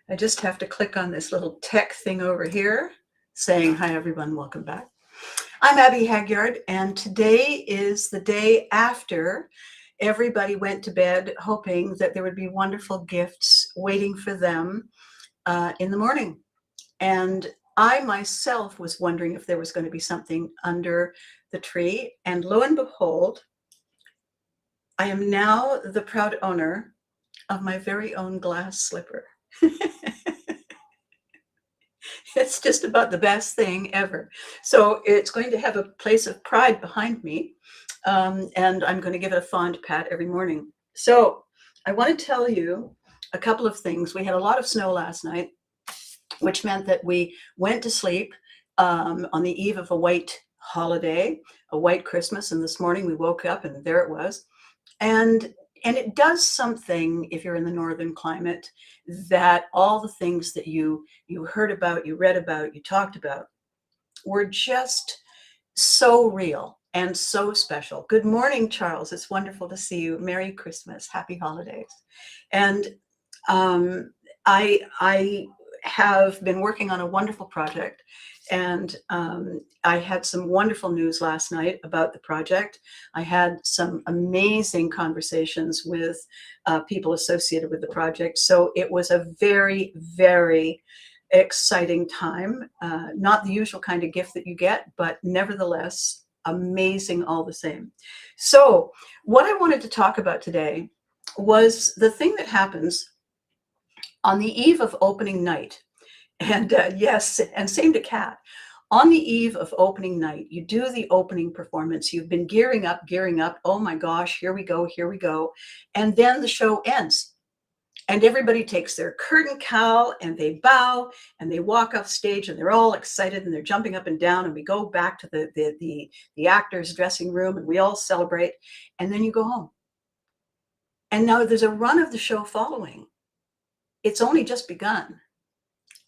I just have to click on this little tech thing over here saying, hi, everyone, welcome back. I'm Abby Hagyard, and today is the day after everybody went to bed hoping that there would be wonderful gifts waiting for them in the morning. And I myself was wondering if there was going to be something under the tree. And lo and behold, I am now the proud owner of my very own glass slipper. It's just about the best thing ever. So it's going to have a place of pride behind me, and I'm going to give it a fond pat every morning. So I want to tell you a couple of things. We had a lot of snow last night, which meant that we went to sleep on the eve of a white holiday, a white Christmas, and this morning we woke up and there it was. And it does something, if you're in the northern climate, that all the things that you heard about, you read about, you talked about were just so real and so special. Good morning, Charles. It's wonderful to see you. Merry Christmas. Happy holidays. And I have been working on a wonderful project, and I had some wonderful news last night about the project. I had some amazing conversations with people associated with the project. So it was a very, very exciting time. Not the usual kind of gift that you get, but nevertheless, amazing all the same. So what I wanted to talk about today was the thing that happens on the eve of opening night. And yes, and same to Kat. On the eve of opening night, you do the opening performance. You've been gearing up. Oh my gosh, here we go. And then the show ends. And everybody takes their curtain cowl and they bow and they walk off stage and they're all excited and they're jumping up and down. And we go back to the actors' dressing room and we all celebrate. And then you go home. And now there's a run of the show following. It's only just begun.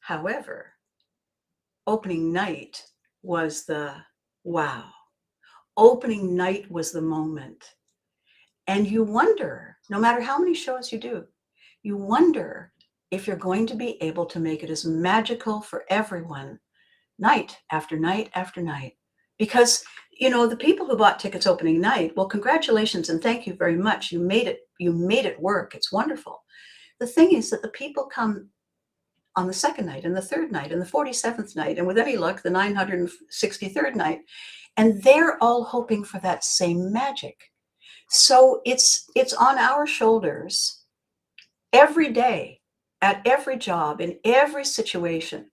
However, opening night was the wow. Opening night was the moment. And you wonder, no matter how many shows you do, you wonder if you're going to be able to make it as magical for everyone night after night after night. Because, you know, the people who bought tickets opening night, well, congratulations and thank you very much. You made it work. It's wonderful. The thing is that the people come on the second night and the third night and the 47th night, and with any luck, the 963rd night. And they're all hoping for that same magic. So it's on our shoulders every day, at every job, in every situation,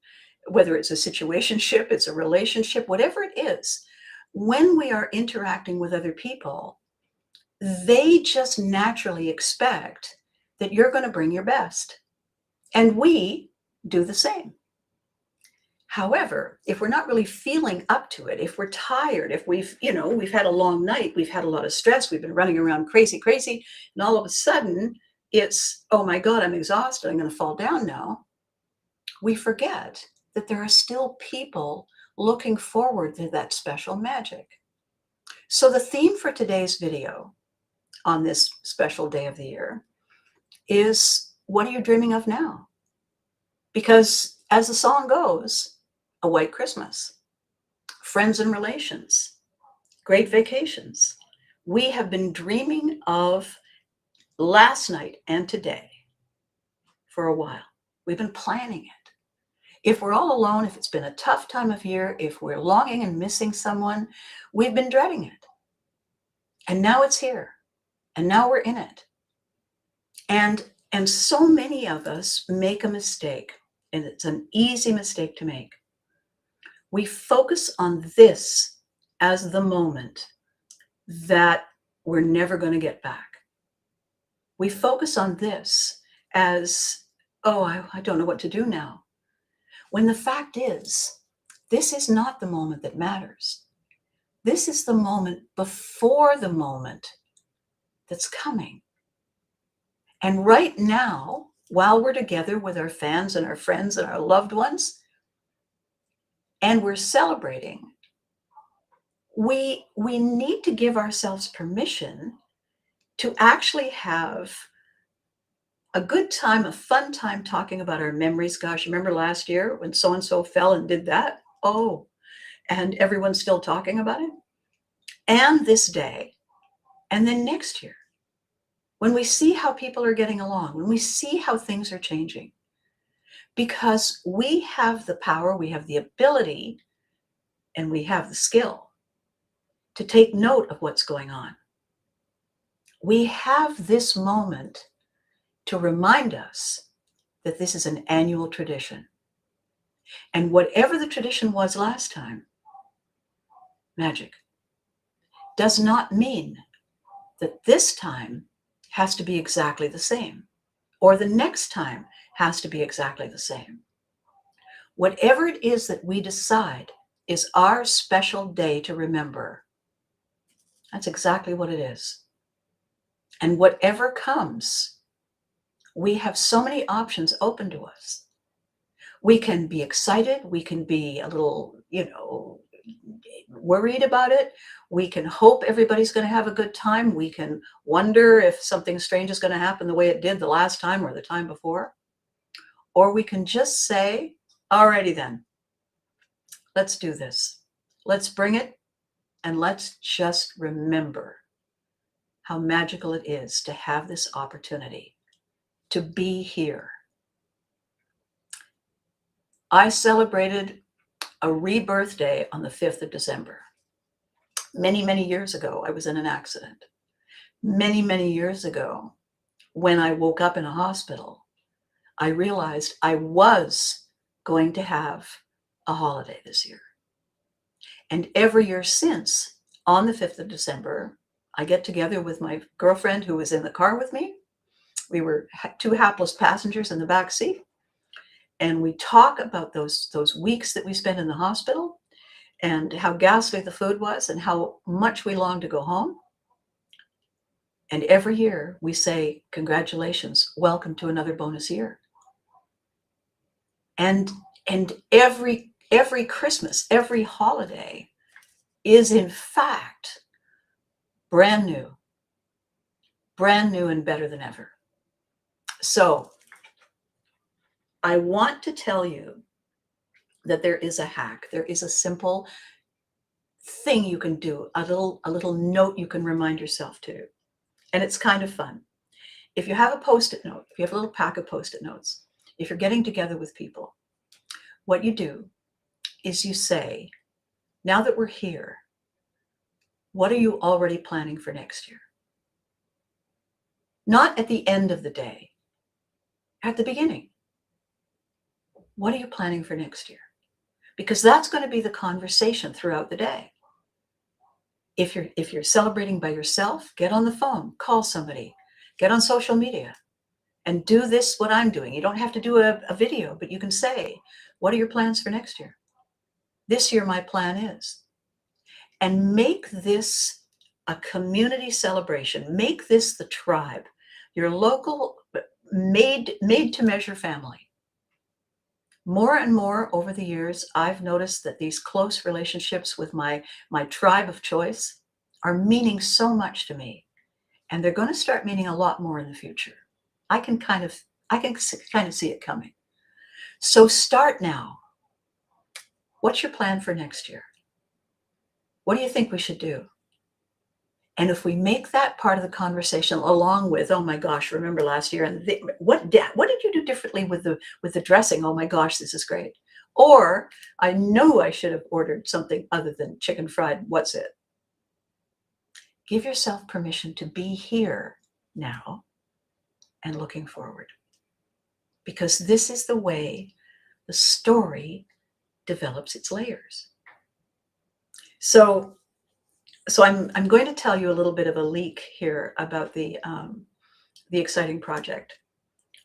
whether it's a situationship, it's a relationship, whatever it is, when we are interacting with other people, they just naturally expect that you're going to bring your best. And we do the same. However, if we're not really feeling up to it, if we're tired, if we've had a long night, we've had a lot of stress, we've been running around crazy, and all of a sudden it's, oh my God, I'm exhausted, I'm going to fall down now. We forget that there are still people looking forward to that special magic. So the theme for today's video on this special day of the year is, what are you dreaming of now? Because as the song goes, a white Christmas, friends and relations, great vacations. We have been dreaming of last night and today for a while. We've been planning it. If we're all alone, if it's been a tough time of year, if we're longing and missing someone, we've been dreading it. And now it's here. And now we're in it. And so many of us make a mistake, and it's an easy mistake to make. We focus on this as the moment that we're never going to get back. We focus on this as, oh, I don't know what to do now. When the fact is, this is not the moment that matters. This is the moment before the moment that's coming. And right now, while we're together with our fans and our friends and our loved ones, and we're celebrating, we need to give ourselves permission to actually have a good time, a fun time talking about our memories. Gosh, remember last year when so-and-so fell and did that? Oh, and everyone's still talking about it. And this day, and then next year, when we see how people are getting along, when we see how things are changing, because we have the power, we have the ability, and we have the skill to take note of what's going on. We have this moment to remind us that this is an annual tradition. And whatever the tradition was last time, magic, does not mean that this time has to be exactly the same, or the next time has to be exactly the same. Whatever it is that we decide is our special day to remember, that's exactly what it is. And whatever comes, we have so many options open to us. We can be excited. We can be a little, worried about it. We can hope everybody's going to have a good time. We can wonder if something strange is going to happen the way it did the last time or the time before. Or we can just say, alrighty then, let's do this. Let's bring it, and let's just remember how magical it is to have this opportunity to be here. I celebrated a rebirth day on the 5th of December. Many, many years ago, I was in an accident. Many, many years ago, when I woke up in a hospital, I realized I was going to have a holiday this year. And every year since, on the 5th of December, I get together with my girlfriend who was in the car with me. We were two hapless passengers in the back seat. And we talk about those weeks that we spent in the hospital and how ghastly the food was and how much we longed to go home. And every year we say, congratulations, welcome to another bonus year. And every Christmas, every holiday is in fact brand new and better than ever. So I want to tell you that there is a hack. There is a simple thing you can do, a little note you can remind yourself to. And it's kind of fun. If you have a Post-it note, if you have a little pack of Post-it notes, if you're getting together with people, what you do is you say, now that we're here, what are you already planning for next year? Not at the end of the day, at the beginning. What are you planning for next year? Because that's going to be the conversation throughout the day. If you're celebrating by yourself, get on the phone, call somebody, get on social media, and do this, what I'm doing. You don't have to do a video, but you can say, what are your plans for next year? This year, my plan is. And make this a community celebration. Make this the tribe, your local made to measure family. More and more over the years, I've noticed that these close relationships with my tribe of choice are meaning so much to me. And they're going to start meaning a lot more in the future. I can kind of see it coming. So start now. What's your plan for next year? What do you think we should do? And if we make that part of the conversation along with, oh my gosh, remember last year, and what did you do differently with the dressing? Oh my gosh, this is great. Or I know I should have ordered something other than chicken fried. What's it? Give yourself permission to be here now and looking forward. Because this is the way the story develops its layers. So I'm going to tell you a little bit of a leak here about the exciting project.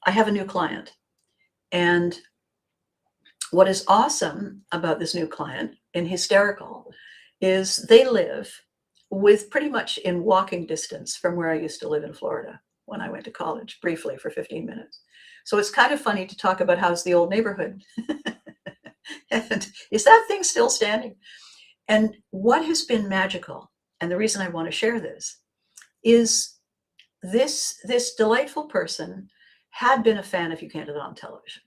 I have a new client, and what is awesome about this new client and hysterical is they live with pretty much in walking distance from where I used to live in Florida when I went to college briefly for 15 minutes. So it's kind of funny to talk about how's the old neighborhood. And is that thing still standing? And what has been magical, and the reason I want to share this, is this delightful person had been a fan of You Can't Do That on Television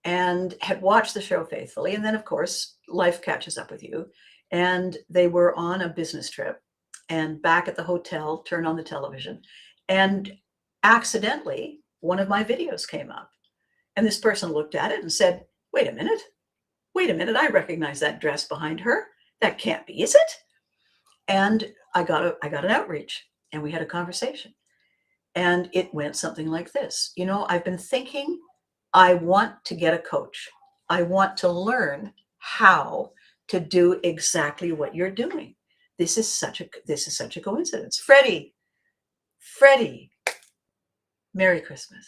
and had watched the show faithfully. And then, of course, life catches up with you. And they were on a business trip and back at the hotel, turned on the television, and accidentally, one of my videos came up. And this person looked at it and said, wait a minute, I recognize that dress behind her. That can't be, is it? And I got an outreach and we had a conversation. And it went something like this. I've been thinking, I want to get a coach. I want to learn how to do exactly what you're doing. This is such a coincidence. Freddie, Merry Christmas.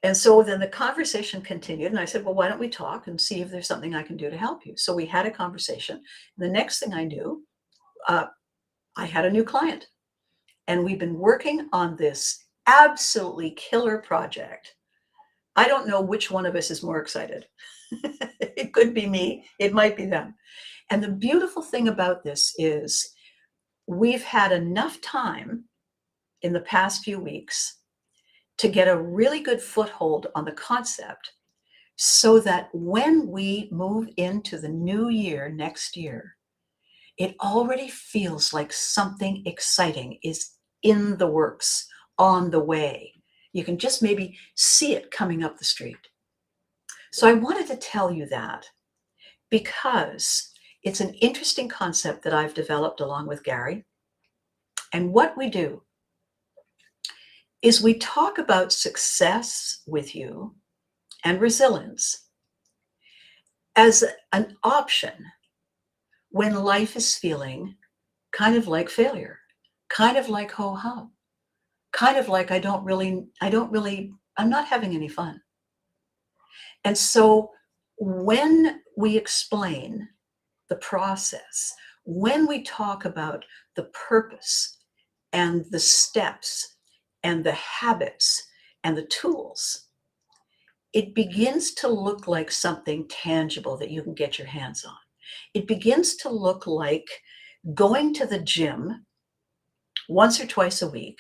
And so then the conversation continued, and I said, well, why don't we talk and see if there's something I can do to help you? So we had a conversation. The next thing I knew, I had a new client, and we've been working on this absolutely killer project. I don't know which one of us is more excited. It could be me. It might be them. And the beautiful thing about this is we've had enough time in the past few weeks to get a really good foothold on the concept so that when we move into the new year next year, it already feels like something exciting is in the works, on the way. You can just maybe see it coming up the street. So I wanted to tell you that because it's an interesting concept that I've developed along with Gary. And what we do is we talk about success with you and resilience as an option when life is feeling kind of like failure, kind of like ho-hum, kind of like I'm not having any fun. And so when we explain the process, when we talk about the purpose and the steps and the habits and the tools, it begins to look like something tangible that you can get your hands on. It begins to look like going to the gym once or twice a week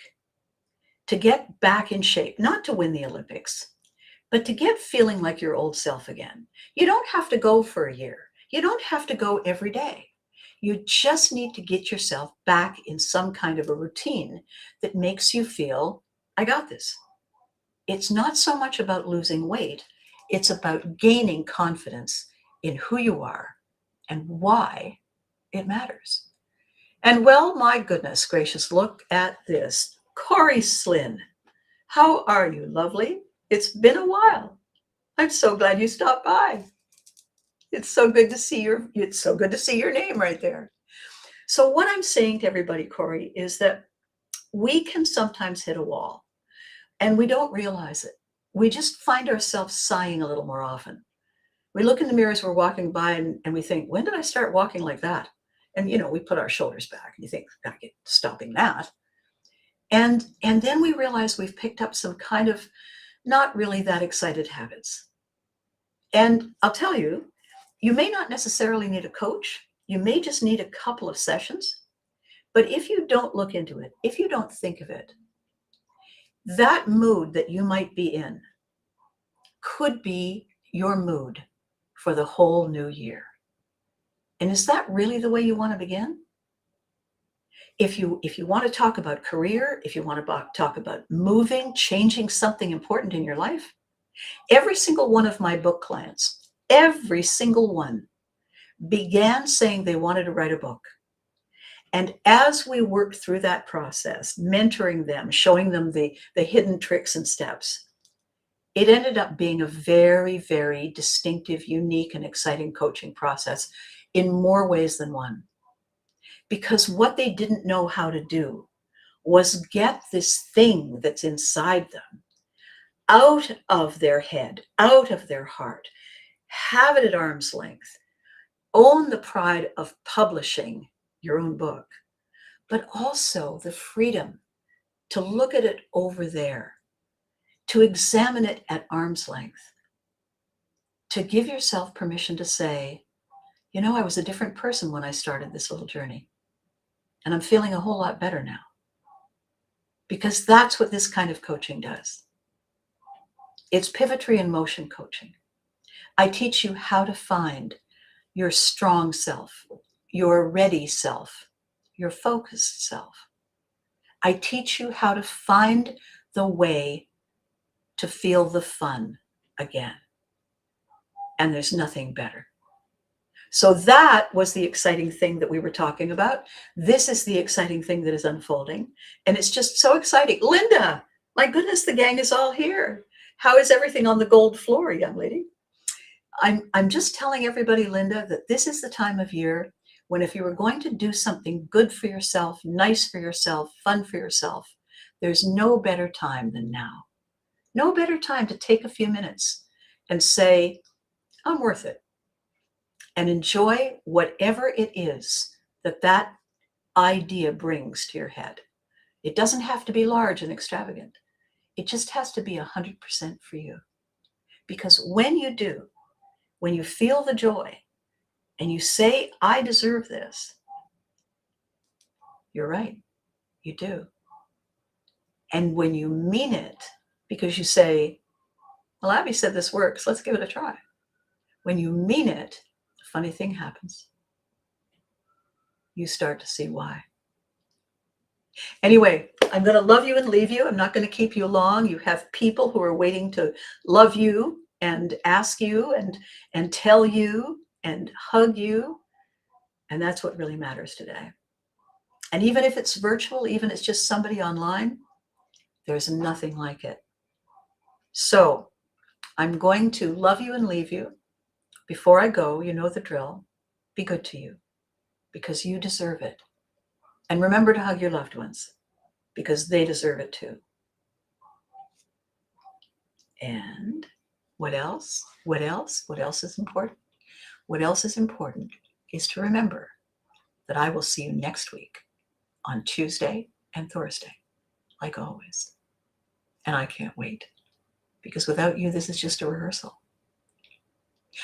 to get back in shape, not to win the Olympics, but to get feeling like your old self again. You don't have to go for a year. You don't have to go every day. You just need to get yourself back in some kind of a routine that makes you feel, I got this. It's not so much about losing weight. It's about gaining confidence in who you are and why it matters. And well, my goodness gracious, look at this. Corey Slynn, how are you, lovely? It's been a while. I'm so glad you stopped by. It's so good to see your name right there. So what I'm saying to everybody, Corey, is that we can sometimes hit a wall and we don't realize it. We just find ourselves sighing a little more often. We look in the mirror as we're walking by and we think, when did I start walking like that? And, we put our shoulders back and you think, gotta get stopping that. And then we realize we've picked up some kind of not really that excited habits. And I'll tell you, you may not necessarily need a coach. You may just need a couple of sessions. But if you don't look into it, if you don't think of it, that mood that you might be in could be your mood for the whole new year. And is that really the way you want to begin? If you want to talk about career, if you want to talk about moving, changing something important in your life, every single one of my book clients, every single one, began saying they wanted to write a book. And as we worked through that process, mentoring them, showing them the hidden tricks and steps, it ended up being a very, very distinctive, unique, and exciting coaching process in more ways than one. Because what they didn't know how to do was get this thing that's inside them out of their head, out of their heart, have it at arm's length, own the pride of publishing your own book, but also the freedom to look at it over there, to examine it at arm's length, to give yourself permission to say, I was a different person when I started this little journey, and I'm feeling a whole lot better now. Because that's what this kind of coaching does. It's Pivotry and motion coaching. I teach you how to find your strong self, your ready self, your focused self. I teach you how to find the way to feel the fun again. And there's nothing better. So that was the exciting thing that we were talking about. This is the exciting thing that is unfolding. And it's just so exciting. Linda, my goodness, the gang is all here. How is everything on the gold floor, young lady? I'm just telling everybody, Linda, that this is the time of year when if you were going to do something good for yourself, nice for yourself, fun for yourself, there's no better time than now. No better time to take a few minutes and say, I'm worth it. And enjoy whatever it is that that idea brings to your head. It doesn't have to be large and extravagant. It just has to be 100% for you. Because when you do, when you feel the joy and you say, I deserve this, you're right, you do. And when you mean it, because you say, well, Abby said this works, let's give it a try. When you mean it, a funny thing happens. You start to see why. Anyway, I'm going to love you and leave you. I'm not going to keep you long. You have people who are waiting to love you and ask you and tell you and hug you. And that's what really matters today. And even if it's virtual, even if it's just somebody online, there's nothing like it. So I'm going to love you and leave you. Before I go, you know the drill. Be good to you because you deserve it. And remember to hug your loved ones because they deserve it too. And what else? What else? What else is important? What else is important is to remember that I will see you next week on Tuesday and Thursday, like always. And I can't wait because without you, this is just a rehearsal.